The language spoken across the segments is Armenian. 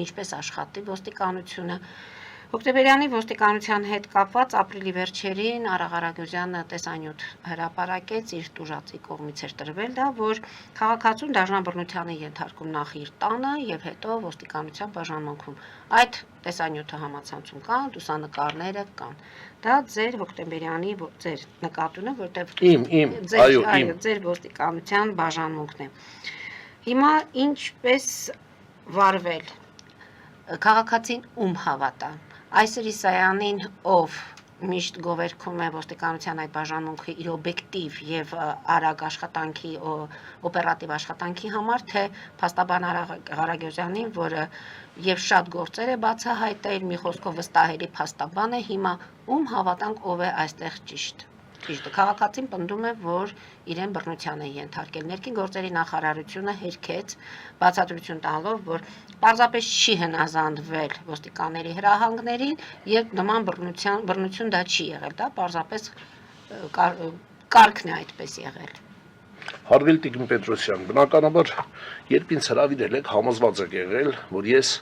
ինչպես աշխատի ոստիկանությունը։ Հոկտեմբերյանի ոստիկանության հետ կապված ապրիլի վերջերին Արաղ Արագոզյանը տեսանյութ հրապարակեց, իր տուժածի կողմից էր տրվել դա, որ քաղաքացուն դաշնաբռնության է ենթարկում նախ իր տանը եւ հետո ոստիկանության բաժանմունքում։ Այդ տեսանյութը համացանցում կան, լուսանկարները կան։ Դա ձեր հոկտեմբերյանի ձեր նկատունը, որտեղ ձեր ոստիկանության բաժանմունքն է։ Հիմա ինչպես վարվել քաղաքացին ում հավատա։ Այսր Իսայանին, ով միշտ գովերքում է ոստիկանության այդ բաժանմունքի իր օբյեկտիվ եւ արագ աշխատանքի օպերատիվ աշխատանքի համար, թե փաստաբան Արագոզյանին, որը եւ շատ գործեր է բացահայտել, մի խոսքով վստահելի փաստաբան է, հիմա ում հավատանք, ով է այստեղ ճիշտ։ Քաղաքացին պնդում է, որ իրեն բռնության է ենթարկել։ Ներքին գործերի նախարարությունը հերքեց բացատրություն տալով, որ պարզապես չի հնազանդվել ոստիկանների հրահանգներին եւ նման բռնություն դա չի եղել, դա պարզապես կարգն է այդպես եղել։ Հարգելի Տիկին Պետրոսյան, բնականաբար երբ ինձ հրավիրել եք, համոզված եք եղել, որ ես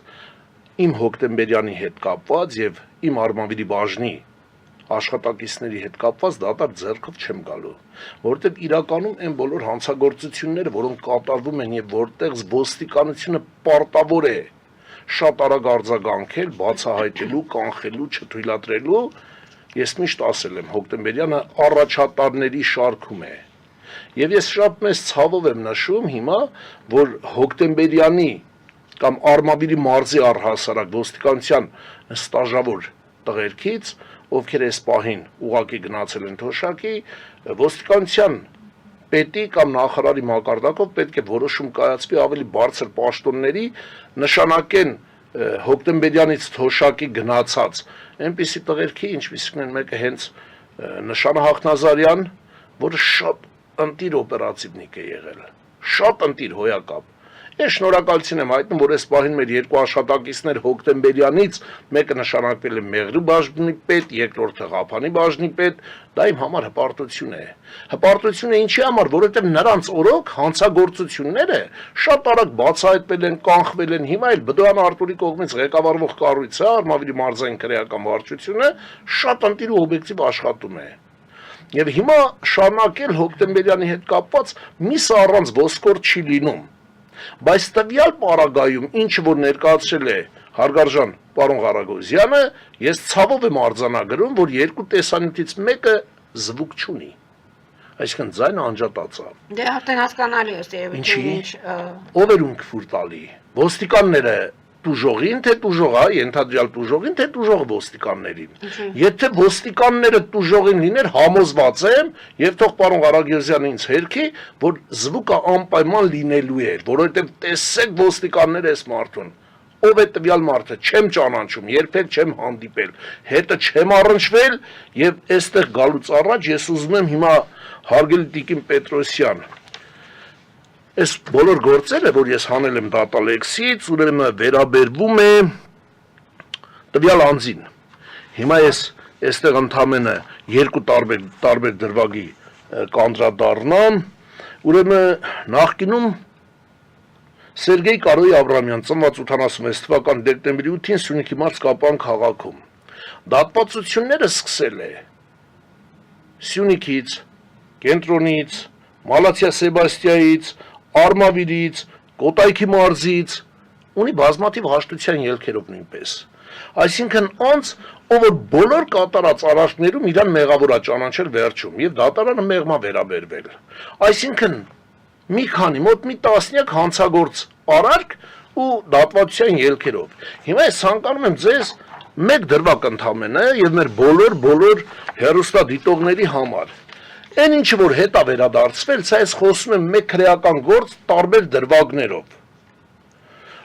իմ հոկտեմբերյանի հետ կապված եւ իմ արմավիրի բաժնի աշխատակիցների հետ կապված դատարկ ձեռքով չեմ գալու, որտեղ իրականում այն բոլոր հանցագործությունները, որոնք կատարվում են եւ որտեղ ոստիկանությունը պարտավոր է շատ արագ արձագանքել, բացահայտելու, կանխելու, չթույլատրելու, ես միշտ ասել եմ, հոկտեմբերյանը առաջատարների շարքում է։ Եվ ես շատ մեծ ցավով եմ նշում հիմա, որ հոկտեմբերյանի կամ Արմավիրի մարզի առհասարակ ոստիկանության ստաժավոր տղերքից, ովքեր այս պահին ուղակի գնացել են թոշակի, ոստիկանության պետի կամ նախարարի մակարդակով պետք է որոշում կայացվի ավելի բարձր պաշտոնների նշանակեն հոկտեմբերյանից թոշակի գնացած այնպիսի տղերքի, ինչպիսին են մեկը հենց Նշանը Հախնազարյան, որը շատ ընտիր օպերատիվնիկ է եղել, շատ ընտիր հոյակապ։ Ես շնորհակալություն եմ հայտնում, որ այս պահին մեր երկու աշխատակիցներ հոկտեմբերյանից մեկը նշանակվել է Մեղրի բաժնի պետ, երկրորդը Ղափանի բաժնի պետ, դա իմ համար հպարտություն է։ Հպարտություն է ինչի համար, որովհետև նրանց օրոք հանցագործությունները շատ արագ բացահայտվել են, կանխվել են, հիմա էլ Բդոյան Արտուրի կողմից ղեկավարվող կառույցը, Արմավիրի մարզային քրեական վարչությունը շատ ընտիր ու օբյեկտիվ աշխատում է։ Եվ հիմա շարունակել հոկտեմբերյանի հետ կապված միսը առանց ոսկոր չի լինում։ Բայց տվյալ պարագայում, ինչը որ ներկայացրել է հարգարժան պարոն Ղարագոզյանը, ես ցավով եմ արձանագրում, որ երկու տեսանյութից մեկը զվուկ չունի։ Այսինքն ձայնը անջատած է։ Դե արդեն հասկանալի է, ինչ ով էր ում տալի։ Ոստիկանները տուժողին, թե տուժողա, ենթադրյալ տուժողին, թե տուժող ոստիկաններին։ Եթե ոստիկանները տուժողին լիներ, համոզված եմ, եւ թող պարոն Ղարագոզյանը ինձ հերքի, որ զվուկը անպայման լինելու է, որովհետեւ տեսեք ոստիկանները այս մարդուն։ Ով է տվյալ մարդը, չեմ ճանաչում, երբեք չեմ հանդիպել, հետը չեմ առնչվել եւ այստեղ գալուց առաջ ես ուզում եմ հիմա հարգելի Տիկին Պետրոսյան այս բոլոր գործերը, որ ես հանել եմ դատալեքսից, ուրեմն վերաբերվում է տվյալ անձին։ Հիմա ես այստեղ ընդամենը երկու տարբեր դրվագի կանդրադառնամ, ուրեմն նախկինում Սերգեյ Կարոյի Աբրամյան, ծնված 86 թվական դեկտեմբերի 8-ին Սյունիքի մարզ Կապան քաղաքում։ Դատապարտությունները սկսել է Սյունիքից, Կենտրոնից, Մալաթիա Սեբաստիայից, Արմավիրից, Կոտայքի մարզից, ունի բազմաթիվ հաշտության ելքերով նույնպես։ Այսինքն անց, ով բոլոր կատարած արարքներում իրան մեղավոր է ճանաչել վերջում եւ դատարանը մեղմա վերաբերվել։ Այսինքն մի քանի մոտ մի տասնյակ հանցագործ արարք ու դատվացության ելքերով։ Հիմա ես ցանկանում եմ ձեզ մեկ դրվագ ընդամենը եւ մեր բոլոր հեռուստադիտողների համար։ Այն ինչը որ հետա վերադարձվել, սա ես խոսում եմ մեկ քրեական գործ տարբեր դրվագներով։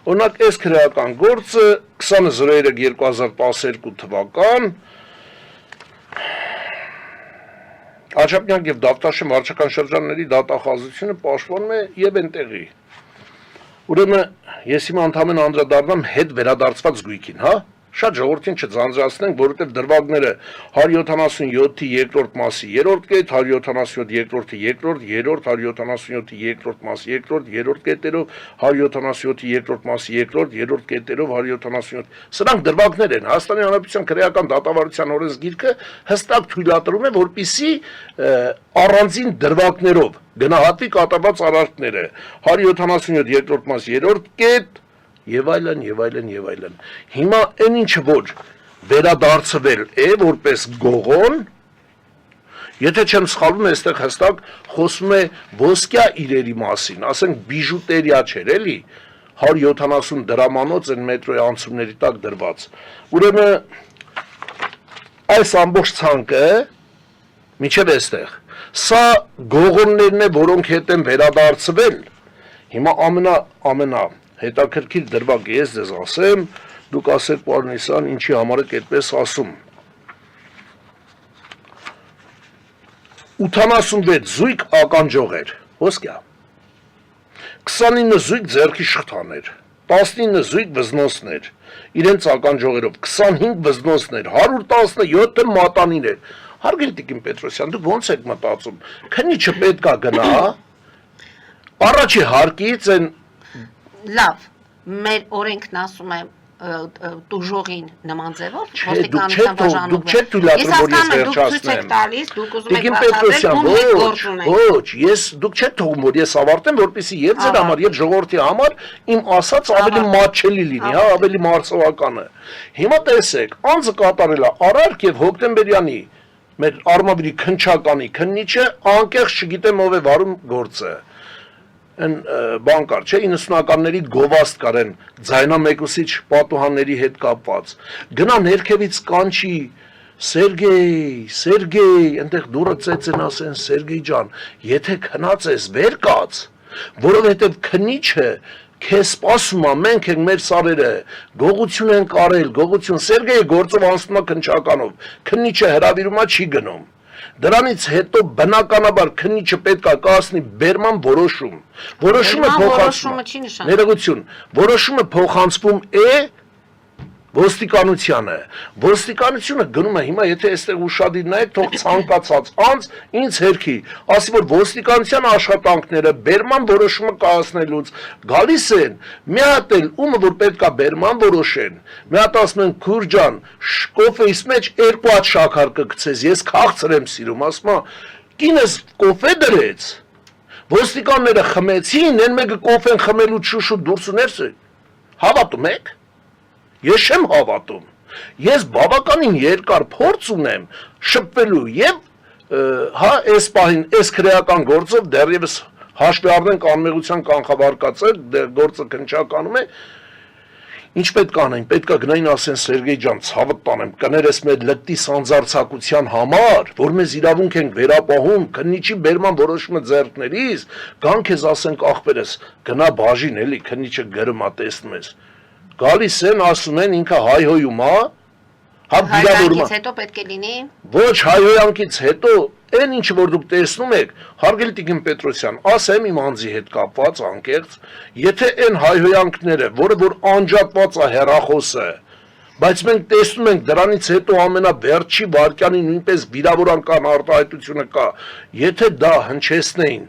Օրինակ այս քրեական գործը 20.03.2012 թվական Աչափնյակ եւ Դավթաշեն վարչական շրջանների դատախազությունը պաշտպանում է եւ այնտեղի։ Ուրեմն ես հիմա ընդհանրապես անդրադառնամ հետ վերադարձված գույքին, հա, Շատ ժողովրդին չձանձրացնենք, որովհետև դրվագները 177-ի երկրորդ մասի երրորդ կետ, 177 երկրորդի երրորդ, 177-ի երկրորդ մասի երրորդ կետերով, 177-ի երկրորդ մասի երրորդ կետերով, 177։ Սրանք դրվագներ են։ Հայաստանի Հանրապետության քրեական դատավարության օրենսգիրքը հստակ թույլատրում է, որպիսի առանձին դրվագներով գնահատի կատարված արարքները 177 երկրորդ մաս երրորդ կետ եւ այլն եւ այլն եւ այլն։ Հիմա այն ինչը որ վերադարձվել է որպես գողոն, եթե չեմ սխալվում, այստեղ հստակ խոսում է ոսկյա իրերի մասին, ասենք բիժուտերիա չէր էլի, 170 դրամանոց են մետրոյի անցումների տակ դրված։ Ուրեմն այս ամբողջ ցանկը միջև էստեղ սա գողոններն է, որոնք հետ են վերադարձվել։ Հիմա ամենա հետաքրքիր դրվագը ես ձեզ ասեմ, դուք ասեք պարոն Իսյան, ինչի համար եք այդպես ասում։ 86 զույգ ականջողեր, ոսկյա, 29 զույգ ձեռքի շղթաներ, 19 զույգ վզնոցներ, իրենց ականջողերով, 25 վզնոցներ, 117 մատանիներ։ Հարգելի տիկին Պետրոսյան, դուք ոնց եք մտածում, քննիչը պետք է գնա, առաջի հարկից են Լավ, մեր օրենքն ասում է տուժողին նման ձևով, դուք չեք թույլատրում, որ ես վերջացնեմ։ Տիկին Պետրոսյան, ոչ, դուք չեք թողում, որ ես ավարտեմ, որպեսզի եւ ձեր համար, եւ ժողովրդի համար իմ ասած ավելի մատչելի լինի, հա, ավելի մարսողականը։ Հիմա տեսեք, անձը կատարել է արարք եւ հոկտեմբերյանի մեր Արմավիրի քննչականի քննիչը անկեղծ չգիտեմ ով է վարում գործը։ Են բան կար, չէ, 90-ականների գովաստ կար են ձայնամեկուսիչ պատուհանների հետ կապված։ Գնա ներքևից կանչի Սերգեյ, այնտեղ դուրը ծեծեն ասեն Սերգեյ ջան, եթե քնած ես վեր կաց, որովհետև քնիչը քեզ սպասում է, մենք ենք մեր սարերը, գողություն են կարել, գողություն, Սերգեյը գործով անցնում է քննչականով, քնիչը հրավիրումա չի գնում։ Դրանից հետո բնականաբար քննիչը պետք է կայացնի բերման որոշում։ Որոշումը փոխանցվում։ Ներողություն, որոշումը փոխանցվում է ոստիկանությանը։ Ոստիկանությունը գնում է հիմա, եթե այստեղ ուշադիր նայեք, թող ցանկացած անձ ինձ հերքի, ասի որ ոստիկանության աշխատանքները բերման որոշումը կայացնելուց գալիս են, մի հատ էլ ումը որ պետք է բերման որոշեն։ Մի հատ ասում են քուր ջան, կոֆեիս մեջ 2 հատ շաքար կգցես, ես քաղցր եմ սիրում, ասում է, կինս կոֆե դրեց։ Ոստիկանները խմեցին, այն մեկը կոֆեն խմելուց շուշու դուրս ու ներս։ Հավատում եք։ Ես չեմ հավատում, ես բավականին երկար փորձ ունեմ շփվելու և այս պահին, այս քրեական գործով դեռևս հաշվի առնենք անմեղության կանխավարկածը, գործը քննչականում է, ինչ պետք է անեն, պետք է գնային ասեն Սերգեյ ջան, ցավդ տանեմ, կներես մեր լկտի սանձարձակության համար, որ մեզ իրավունք ենք վերապահում, քննիչի բերման որոշումը ձեռքներիս, գան քեզ ասենք ախպերս, գնա բաժին էլի, քննիչը գրում է տեսնում ես։ Գալիս են, ասում են, ինքը հայհոյում է, հայհոյանքից հետո պետք է լինի։ Ոչ, հայհոյանքից հետո, այն ինչ որ դուք տեսնում եք, հարգելի տիկին Պետրոսյան, ասեմ իմ անձի հետ կապված անկեղծ, եթե այն հայհոյանքները, որը որ անջատված է հեռախոսը, բայց մենք տեսնում ենք դրանից հետո ամենավերջի վարկյանի նույնպես վիրավորական արտահայտությունը կա, եթե դա հնչեցնեին,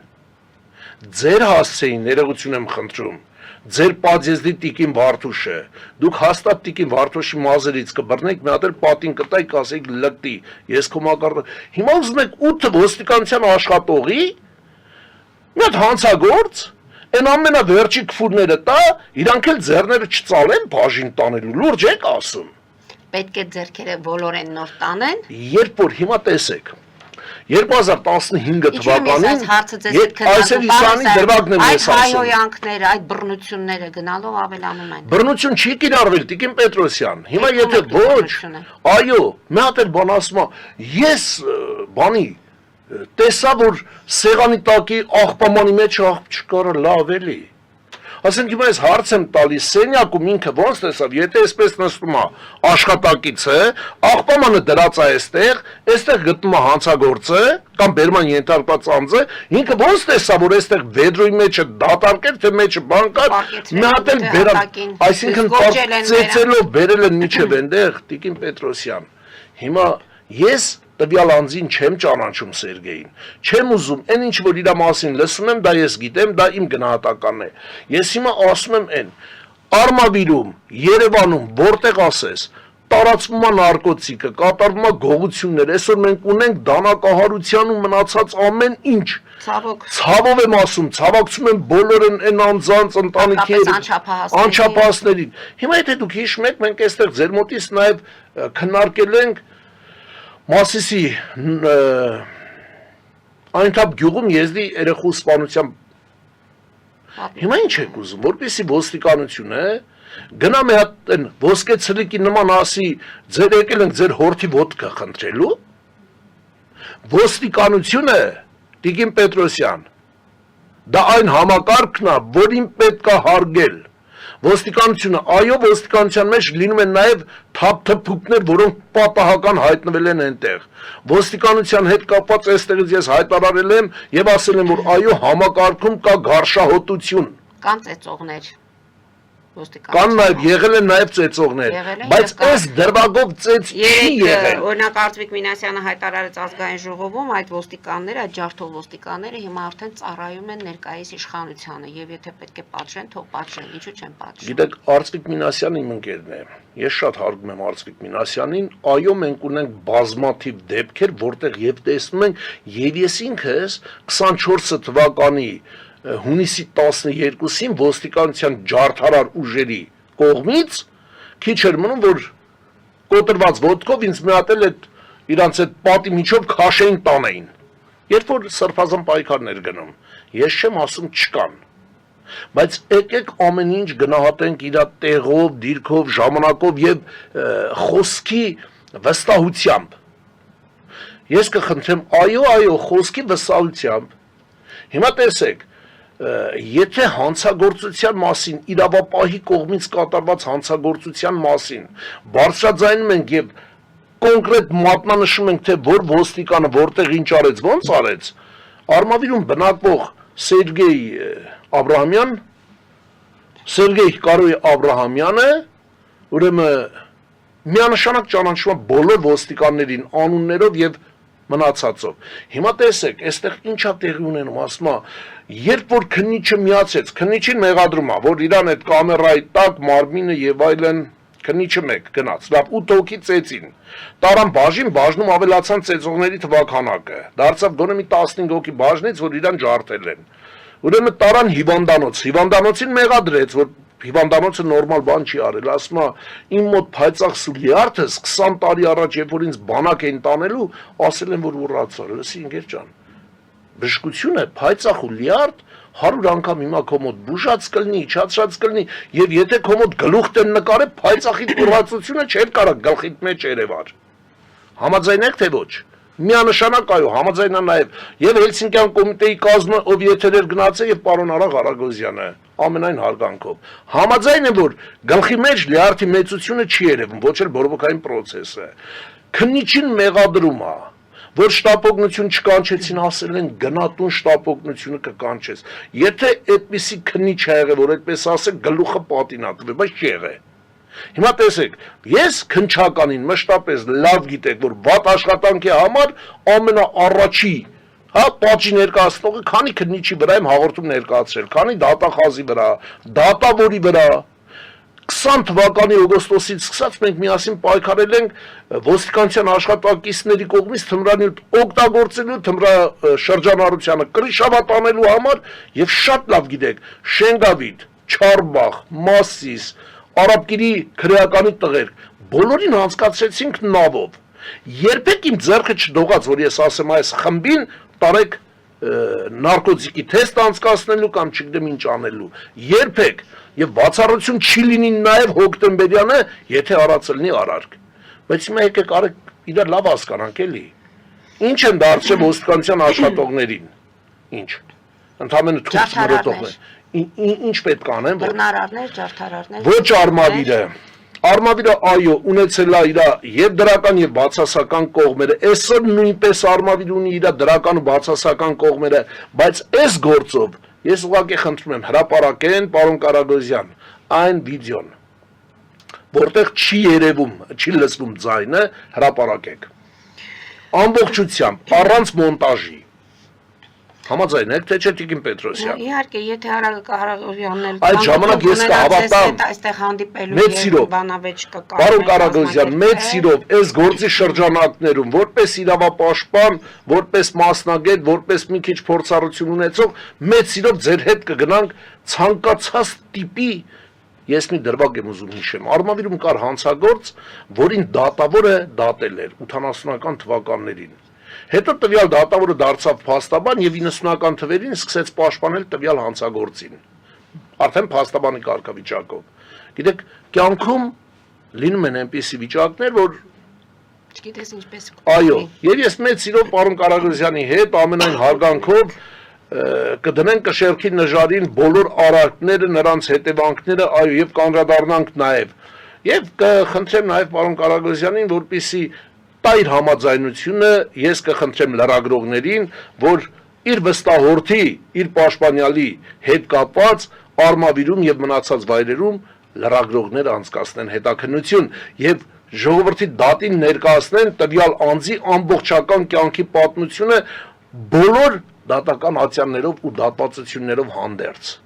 ձեր հասցեին, ներողություն եմ խնդրում, ձեր պատժեզդի տիկին Վարդուշը, դուք հաստատ տիկին Վարդուշի մազերից կբռնեք, մի հատ էլ պատին կտայք, ասեք լկտի, ես քո մակարդակը։ Հիմա ուզում եք 8 ոստիկանության աշխատողի, մի հատ հանցագործ, այն ամենավերջի քֆուրները տա, իրանք էլ ձեռները չծալեն բաժին տանելու, լուրջ եք ասում։ Պետք է ձեռքերը բոլորեն նոր տանեն։ Երբ որ հիմա տեսեք 2015 թվականին այսօր Իսյանի դրվագներն ես ասում։ Այդ հայհոյանքները, այդ բռնությունները գնալով ավելանում են։ Բռնություն չի կիրառվել տիկին Պետրոսյան։ Հիմա եթե ոչ, այո, մի հատ էլ բան ասում եմ, ես բանի տեսա որ սեղանի տակի աղբամանի մեջ աղբ չկարը լավ էլի։ Ասենք հիմա ես հարց եմ տալիս սենյակում ինքը ոնց տեսավ, եթե այսպես նստում է աշխատակից է, աղբամանը դրած է այստեղ գտնում է հանցագործը կամ բերման ենթարկված անձը, ինքը ոնց տեսավ, որ այստեղ վեդրոյի մեջը դատարկեր, թե մեջը բան կար, մի հատ էլ բերան, այսինքն ծեծելով բերել են միջև այնտեղ Տիկին Պետրոսյան։ Հիմա ես տվյալ անձին չեմ ճանաչում Սերգեյին, չեմ ուզում, այն ինչ որ իր մասին լսում եմ, դա ես գիտեմ, դա իմ գնահատականն է։ Ես հիմա ասում եմ այն, Արմավիրում, Երևանում, որտեղ ասես, տարածվում է նարկոտիկը, կատարվում է գողություններ, այսօր մենք ունենք դանակահարության ու մնացած ամեն ինչ։ Ցավով եմ ասում, ցավակցում եմ բոլոր այն անձանց ընտանիքների, անչափահասներին։ Հիմա եթե դուք հիշում եք, մենք այստեղ ձեր մոտից նաև քննարկել ենք Մասիսի այնտեղ գյուղում եզդի երեխու սպանության հիմա ինչ եք ուզում, որպեսզի ոստիկանությունը գնա մի հատ այն ոսկե ցլիկի նման ասի ձեր եկել ենք ձեր հորթի ոտքը խնդրելու ոստիկանությունը Տիկին Պետրոսյան դա այն համակարգն է, որին պետք է հարգել ոստիկանությունը, այո, ոստիկանության մեջ լինում են նաև թափթփուկներ, որոնք պատահական հայտնվել են այնտեղ։ Ոստիկանության հետ կապված այստեղից ես հայտարարել եմ եւ ասել եմ, որ այո, համակարգում կա գարշահոտություն։ Կան ծեծողներ։ Կան նաև եղել են նաև ծեծողներ, բայց այս դրվագով ծեծ չի եղել։ Օրինակ Արտվիկ Մինասյանը հայտարարեց ազգային ժողովում այդ ոստիկանները, այդ ջարդող ոստիկանները հիմա արդեն ծառայում են ներկայիս իշխանությանը եւ եթե պետք է պատժեն, թող պատժեն, ինչու չեն պատժում։ Գիտեք, Արտվիկ Մինասյանը իմ ընկերն է։ Ես շատ հարգում եմ Արտվիկ Մինասյանին, այո, մենք ունենք բազմաթիվ դեպքեր, որտեղ եւ տեսնում ենք, եւ ես ինքս 24 թվականի հունիսի 12-ին ոստիկանության ջարդարար ուժերի կողմից քիչ էր մնում, որ կոտրված ոտքով ինձ մի հատ էլ այդ իրանց այդ պատի միջով քաշեին տանեին։ Երբ որ սրբազան պայքարներ գնում, ես չեմ ասում չկան։ Բայց եկեք ամեն ինչ գնահատենք իր տեղով, դիրքով, ժամանակով եւ խոսքի վստահությամբ։ Ես կխնդրեմ, այո, խոսքի վստահությամբ։ Հիմա տեսեք, եթե հանցագործության մասին, իրավապահի կողմից կատարված հանցագործության մասին բարձրաձայնում ենք եւ կոնկրետ մատնանշում ենք, թե որ ոստիկանը որտեղ ինչ արեց, ոնց արեց, Արմավիրում բնակվող Սերգեյ Կարոյ Աբրահամյանը, ուրեմն միանշանակ ճանաչում է բոլոր ոստիկաններին անուններով եւ մնացածով։ Հիմա տեսեք, այստեղ ինչա տեղի ունենում, ասում է, երբ որ քննիչը միացեց, քննիչին մեղադրում է, որ իրան այդ կամերայի տակ մարմինը եւ այլն քննիչը մեկ գնաց, լավ 8 հոգի ծեծին։ Տարան բաժնում ավելացան ծեծողների թվականակը։ Դարձավ գոնե մի 15 հոգի բաժնից, որ իրան ջարդել են։ Ուրեմն տարան հիվանդանոց, հիվանդանոցին մեղադրեց, որ հիվանդանոցը նորմալ բան չի արել, ասում է իմ մոտ փայծաղ լիարդս 20 տարի առաջ երբ որ ինձ բանակ էին տանելու, ասել են որ ուռացա, լսի ընկեր ջան։ Բժշկությունը փայծաղ ու լիարդ 100 անգամ հիմա քո մոտ բուժած կլինի, իջացած կլինի, եւ եթե քո մոտ գլուխ տեն նկարե փայծաղի ուռացությունը չէր կարող գլխիդ մեջ երևար։ Համաձայն եք թե ոչ։ Միանշանակ այո, համաձայնա նաև եւ Հելսինկյան կոմիտեի կազմը, ով եթերեր գնացել եւ պարոն Արաղ Արագոզյանը ամենայն հարգանքով։ Համաձայն է, որ գլխի մեջ լիարդի մեծությունը չի երևում, ոչ էլ բորբոքային process-ը։ Քննիչին մեղադրում է, որ շտապօգնություն չկանչեցին, ասել են գնատուն շտապօգնությունը կկանչես։ Եթե այդպիսի քննիչ ա եղել, որ այդպես ասել, գլուխը պատին ա տվել, բայց չի եղել։ Հիմա տեսեք, ես քնչականին մշտապես լավ գիտեք, որ վատ աշխատանքի համար ամենաառաջի, պատժի ներկայացնողը քանի քննիչի վրա եմ հաղորդում ներկայացրել, քանի դատախազի վրա, դատավորի վրա 20 թվականի օգոստոսից սկսած մենք միասին պայքարել ենք ոստիկանության աշխատակիցների կողմից թմրանյութ օգտագործելու, թմրաշրջանառությանը կրիշավատանելու համար եւ շատ լավ գիտեք, Շենգավիթ, Չարբախ, Մասիս, Արաբկիրի քրեականի տղեր, բոլորին հանցկացրեցինք նավով։ Երբեք իմ ձեռքը չդողաց, որ ես ասեմ այս խմբին տարեք նարկոտիկի թեստ անցկացնելու կամ չգիտեմ ինչ անելու։ Երբեք եւ բացառություն չի լինի նաեւ հոկտեմբերյանը, եթե արածը լինի արարք։ Բայց հիմա եկեք արեք իրար լավ հասկանանք էլի։ Ինչ են դարձել ոստիկանության աշխատողներին։ Ինչ։ Ընդհանրապես թույլ մրոտողներ։ ինչ պետք է անեն, որ բռնարարներ, ջարդարարներ։ ոչ արմավիրը։ Արմավիրը այո, ունեցել է իր եւ դրական եւ բացասական կողմերը։ Այսօր նույնպես արմավիր ունի իր դրական ու բացասական կողմերը, բայց այս գործով ես ուղղակի խնդրում եմ հրապարակեն պարոն Կարագոզյան այն վիդեոն, որտեղ չի երևում, չի լսվում ձայնը, հրապարակեք։ Ամբողջությամբ, առանց մոնտաժի։ Համաձայն եք, թե չէ Տիկին Պետրոսյան։ Իհարկե, եթե Հարագոյանն էլ այդ ժամանակ ես կհավատամ այստեղ հանդիպելու մեծ սիրով, բանավեճ կկա։ պարոն Կարագոզյան, մեծ սիրով այս գործի շրջանակներում, որպես իրավապաշտպան, որպես մասնագետ, որպես մի քիչ փորձառություն ունեցող, մեծ սիրով ձեր հետ կգնանք ցանկացած տիպի, ես մի դրվագ եմ ուզում հիշեմ, Արմավիրում կար հանցագործ, որին դատավորը դատել էր 80-ական թվականներին։ Հետո տվյալ դատավորը դարձավ փաստաբան եւ 90-ական թվերին սկսեց պաշտպանել տվյալ հանցագործին։ Արդեն փաստաբանի կարգավիճակով։ Գիտեք, կյանքում լինում են այնպիսի վիճակներ, որ Չգիտես ինչպես։ այո, եւ ես մեծ սիրով պարոն Կարագոզյանի հետ ամենայն հարգանքով կդնենք կշերքի նժարին բոլոր արարքները, նրանց հետևանքները, այո, եւ կանդրադառնանք նաեւ։ Եվ կխնդրեմ նաեւ պարոն Կարագոզյանին, որպեսզի տա իր համաձայնությունը, ես կխնդրեմ լրագրողներին, որ իր վստահորդի, իր պաշտպանյալի հետ կապված Արմավիրում եւ մնացած վայրերում լրագրողները անցկացնեն հետաքննություն եւ ժողովրդի դատին ներկայացնեն տվյալ անձի ամբողջական կյանքի պատմությունը բոլոր դատական ատյաններով ու դատվածություններով հանդերձ։